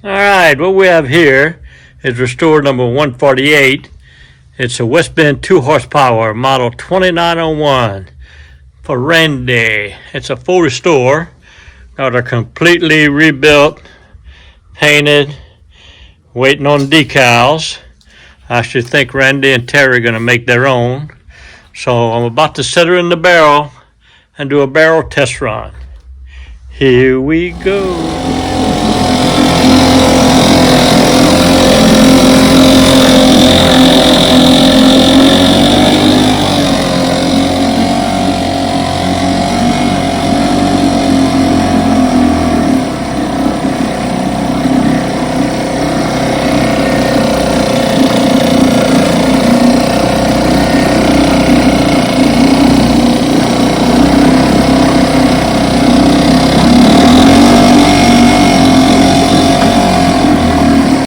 All right, what we have here is restore number 148. It's a West Bend 2 horsepower model 2901 for Randy. It's a full restore. Got her completely rebuilt, painted, waiting on decals. I should think Randy and Terry are going to make their own. So I'm about to set her in the barrel and do a barrel test run. Here we go.